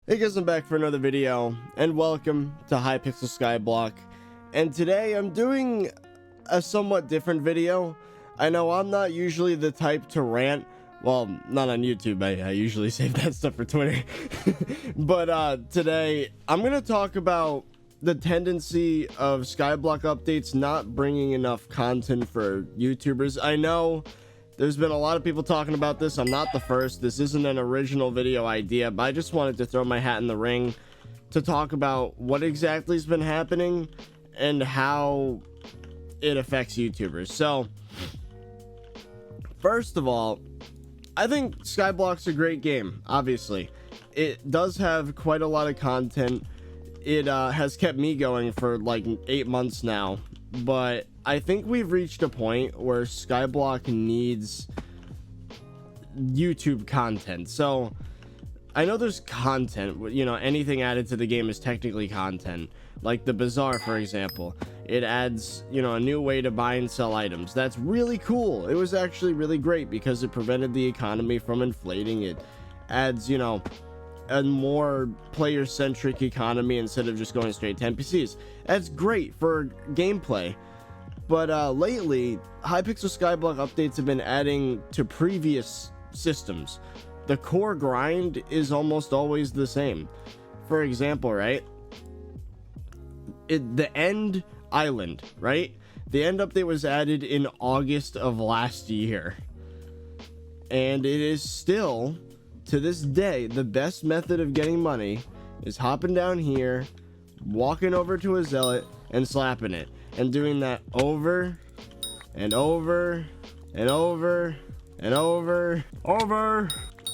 Hey guys, I'm back for another video, and welcome to Hypixel SkyBlock. And today I'm doing a somewhat different video. I know I'm not usually the type to rant. Well, not on YouTube, I usually save that stuff for Twitter. But today I'm going to talk about the tendency of SkyBlock updates not bringing enough content for YouTubers. I know there's been a lot of people talking about this. I'm not the first. This isn't an original video idea, but I just wanted to throw my hat in the ring to talk about what exactly has been happening and how it affects YouTubers. So, first of all, I think SkyBlock's a great game, obviously. It does have quite a lot of content. It has kept me going for like 8 months now, but I think we've reached a point where SkyBlock needs YouTube content. So I know there's content, you know, anything added to the game is technically content. Like the Bazaar, for example, it adds, you know, a new way to buy and sell items. That's really cool. It was actually really great because it prevented the economy from inflating. It adds, you know, a more player-centric economy instead of just going straight to NPCs. That's great for gameplay. But lately, Hypixel SkyBlock updates have been adding to previous systems. The core grind is almost always the same. For example, right? The End Island, right? The End update was added in August of last year. And it is still, to this day, the best method of getting money is hopping down here, walking over to a zealot, and slapping it. And doing that over and over and over and over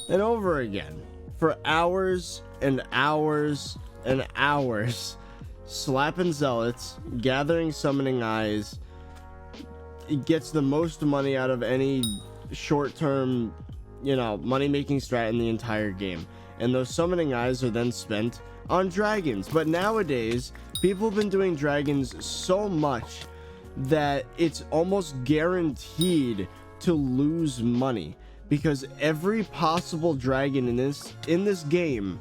and over again for hours and hours and hours, slapping zealots, gathering summoning eyes. It gets the most money out of any short-term, you know, money-making strat in the entire game. And those summoning eyes are then spent on dragons. But nowadays, people have been doing dragons so much that it's almost guaranteed to lose money, because every possible dragon in this game,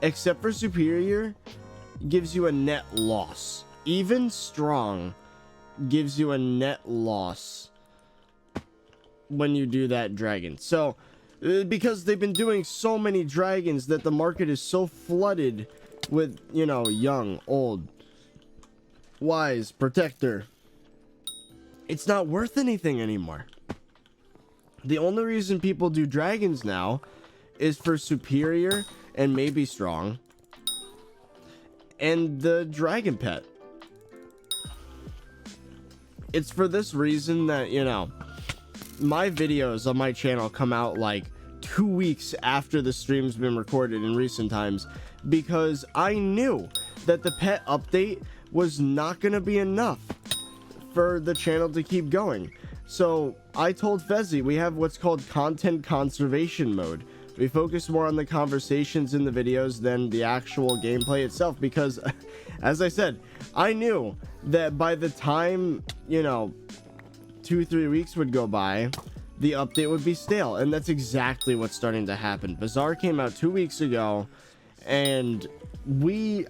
except for superior, gives you a net loss. Even strong gives you a net loss when you do that dragon. So because they've been doing so many dragons that the market is so flooded with, you know, young, old, wise, protector, it's not worth anything anymore. The only reason people do dragons now is for superior and maybe strong and the dragon pet. It's for this reason that, you know, my videos on my channel come out like 2 weeks after the stream's been recorded in recent times, because I knew that the pet update was not going to be enough for the channel to keep going. So I told Fezzy we have what's called content conservation mode. We focus more on the conversations in the videos than the actual gameplay itself, because as I said, I knew that by the time, you know, 2-3 weeks would go by, the update would be stale. And that's exactly what's starting to happen. Bazaar came out 2 weeks ago, and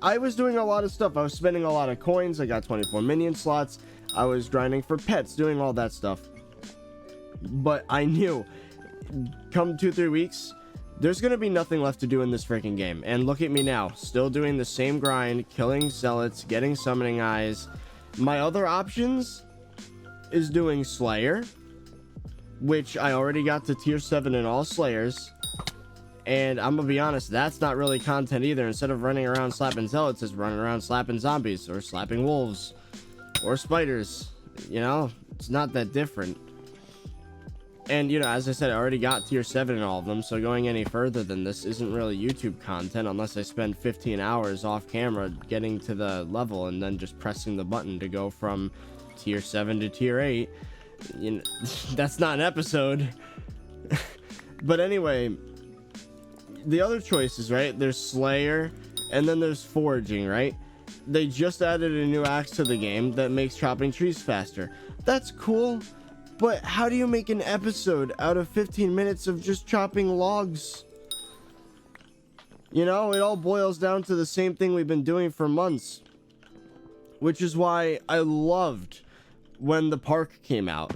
I was doing a lot of stuff. I was spending a lot of coins. I got 24 minion slots. I was grinding for pets, doing all that stuff. But I knew come 2-3 weeks, there's gonna be nothing left to do in this freaking game. And look at me now, still doing the same grind, killing zealots, getting summoning eyes. My other options is doing Slayer, which I already got to tier 7 in all Slayers, and I'm gonna be honest, that's not really content either. Instead of running around slapping zealots, it's running around slapping zombies or slapping wolves or spiders. You know, it's not that different. And, you know, as I said, I already got tier 7 in all of them, so going any further than this isn't really YouTube content unless I spend 15 hours off camera getting to the level and then just pressing the button to go from tier 7 to tier 8. You know, that's not an episode. But anyway, the other choices, right? There's Slayer, and then there's Foraging, right? They just added a new axe to the game that makes chopping trees faster. That's cool, but how do you make an episode out of 15 minutes of just chopping logs? You know, it all boils down to the same thing we've been doing for months, which is why I loved when the park came out.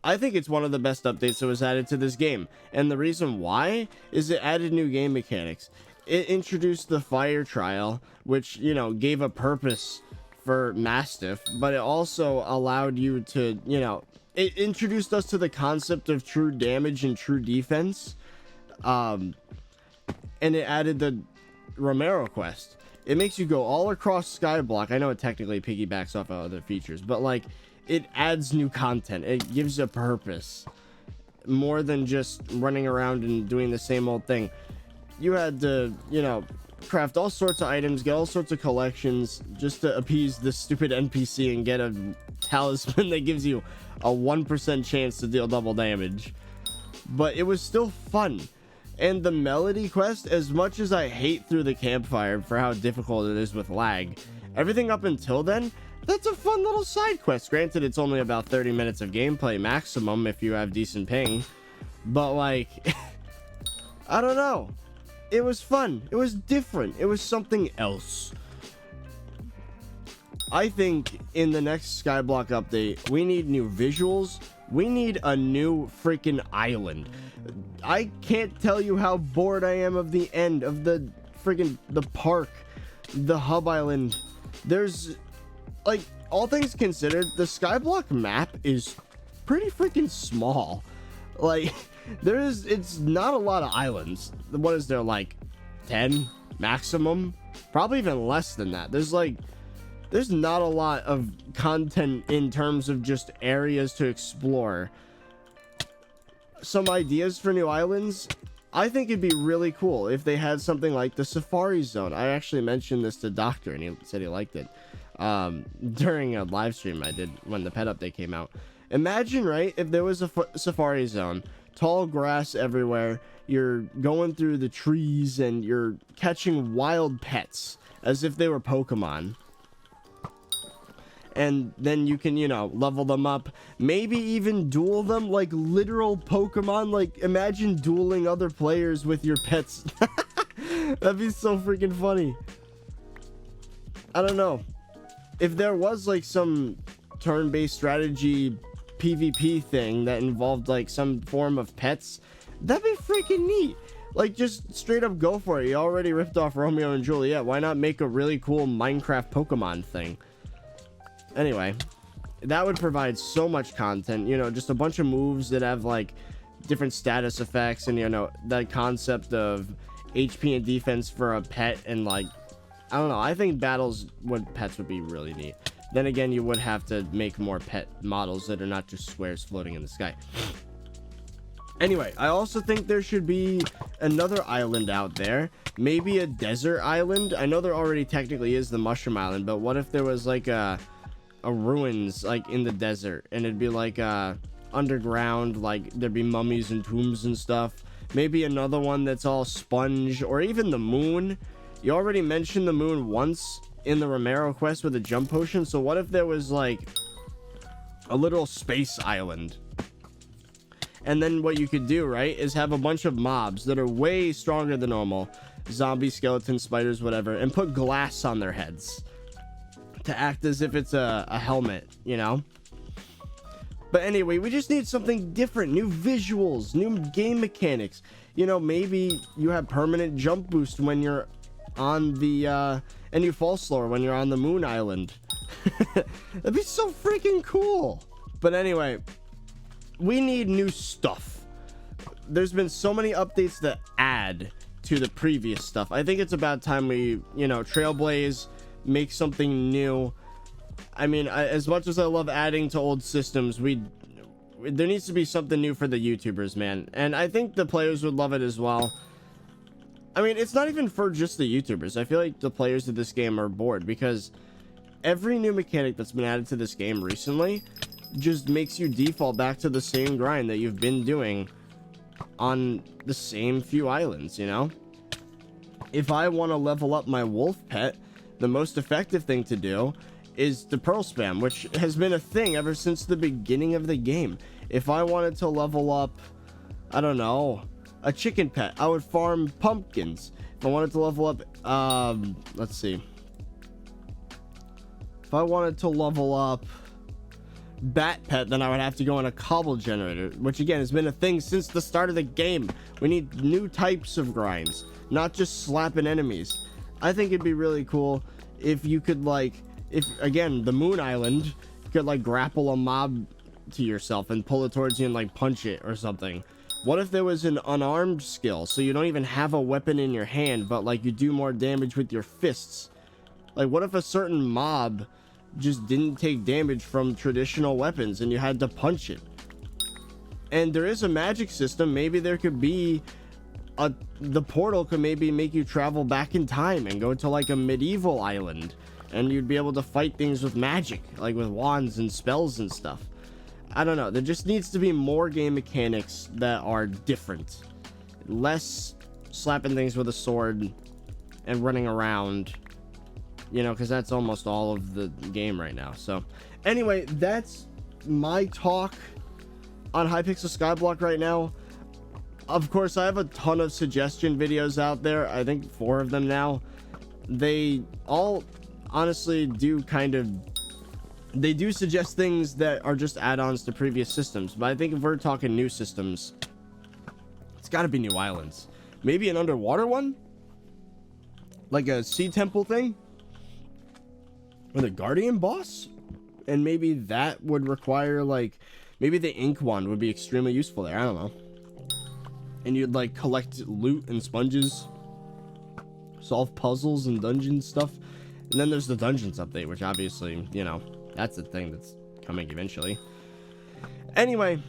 I think it's one of the best updates that was added to this game, and the reason why is it added new game mechanics. It introduced the fire trial, which, you know, gave a purpose for Mastiff, but it also allowed you to, you know, it introduced us to the concept of true damage and true defense, and it added the Romero quest. It makes you go all across SkyBlock. I know it technically piggybacks off of other features, but like, it adds new content. It gives a purpose more than just running around and doing the same old thing. You had to, you know, craft all sorts of items, get all sorts of collections just to appease this stupid NPC and get a talisman that gives you a 1% chance to deal double damage. But it was still fun. And the Melody quest, as much as I hate Through the Campfire for how difficult it is with lag, everything up until then, that's a fun little side quest. Granted, it's only about 30 minutes of gameplay maximum if you have decent ping. But like, I don't know. It was fun. It was different. It was something else. I think in the next SkyBlock update, we need new visuals. We need a new freaking island. I can't tell you how bored I am of the end of the freaking the park, the hub island. There's like, all things considered, the SkyBlock map is pretty freaking small. Like, it's not a lot of islands. What is there, like 10 maximum? Probably even less than that. There's not a lot of content in terms of just areas to explore. Some ideas for new islands, I think it'd be really cool if they had something like the Safari Zone. I actually mentioned this to Doctor and he said he liked it during a live stream I did when the pet update came out. Imagine, right, if there was a Safari Zone, tall grass everywhere, you're going through the trees and you're catching wild pets as if they were Pokemon. And then you can, you know, level them up, maybe even duel them like literal Pokemon. Like, imagine dueling other players with your pets. That'd be so freaking funny. I don't know. If there was like some turn-based strategy PvP thing that involved like some form of pets, that'd be freaking neat. Like, just straight up go for it. You already ripped off Romeo and Juliet. Why not make a really cool Minecraft Pokemon thing? Anyway, that would provide so much content, you know, just a bunch of moves that have like different status effects, and you know, that concept of HP and defense for a pet, and like, I don't know, I think battles with pets would be really neat. Then again, you would have to make more pet models that are not just squares floating in the sky. Anyway, I also think there should be another island out there, maybe a desert island. I know there already technically is the Mushroom Island, but what if there was like a ruins like in the desert, and it'd be like underground, like there'd be mummies and tombs and stuff. Maybe another one that's all sponge, or even the moon. You already mentioned the moon once in the Romero quest with a jump potion, so what if there was like a little space island? And then what you could do, right, is have a bunch of mobs that are way stronger than normal, zombie, skeletons, spiders, whatever, and put glass on their heads to act as if it's a helmet, you know? But anyway, we just need something different, new visuals, new game mechanics. You know, maybe you have permanent jump boost when you're on the and you fall slower when you're on the moon island. That'd be so freaking cool. But anyway, we need new stuff. There's been so many updates that add to the previous stuff. I think it's about time we, you know, trailblaze, make something new. I mean, as much as I love adding to old systems, there needs to be something new for the YouTubers, man. And I think the players would love it as well. I mean, it's not even for just the YouTubers. I feel like the players of this game are bored, because every new mechanic that's been added to this game recently just makes you default back to the same grind that you've been doing on the same few islands, you know? If I want to level up my wolf pet, the most effective thing to do is the pearl spam, which has been a thing ever since the beginning of the game. If I wanted to level up, I don't know, a chicken pet, I would farm pumpkins. If I wanted to level up, let's see. If I wanted to level up Bat Pet, then I would have to go on a cobble generator, which again has been a thing since the start of the game. We need new types of grinds, not just slapping enemies. I think it'd be really cool if you could, like, if again the Moon Island, you could like grapple a mob to yourself and pull it towards you and like punch it or something. What if there was an unarmed skill, so you don't even have a weapon in your hand, but like you do more damage with your fists? Like, what if a certain mob just didn't take damage from traditional weapons and you had to punch it? And there is a magic system. Maybe there could be the portal could maybe make you travel back in time and go to like a medieval island, and you'd be able to fight things with magic, like with wands and spells and stuff. I don't know. There just needs to be more game mechanics that are different. Less slapping things with a sword and running around, you know, because that's almost all of the game right now. So anyway, that's my talk on Hypixel SkyBlock right now. Of course, I have a ton of suggestion videos out there. I think 4 of them now. They all honestly do they do suggest things that are just add-ons to previous systems, but I think if we're talking new systems, it's got to be new islands. Maybe an underwater one, like a sea temple thing with a guardian boss, and maybe that would require, like, maybe the ink wand would be extremely useful there. I don't know. And you'd like collect loot and sponges, solve puzzles and dungeon stuff. And then there's the dungeons update, which obviously, you know, that's the thing that's coming eventually. Anyway,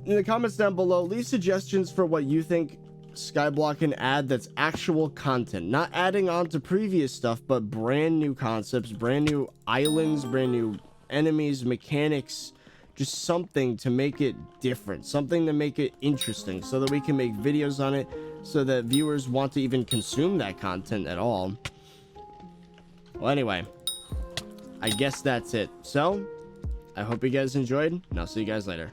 in the comments down below, leave suggestions for what you think SkyBlock can add that's actual content, not adding on to previous stuff, but brand new concepts, brand new islands, brand new enemies, mechanics, just something to make it different, something to make it interesting, so that we can make videos on it, so that viewers want to even consume that content at all. Well, anyway, I guess that's it. So I hope you guys enjoyed, and I'll see you guys later.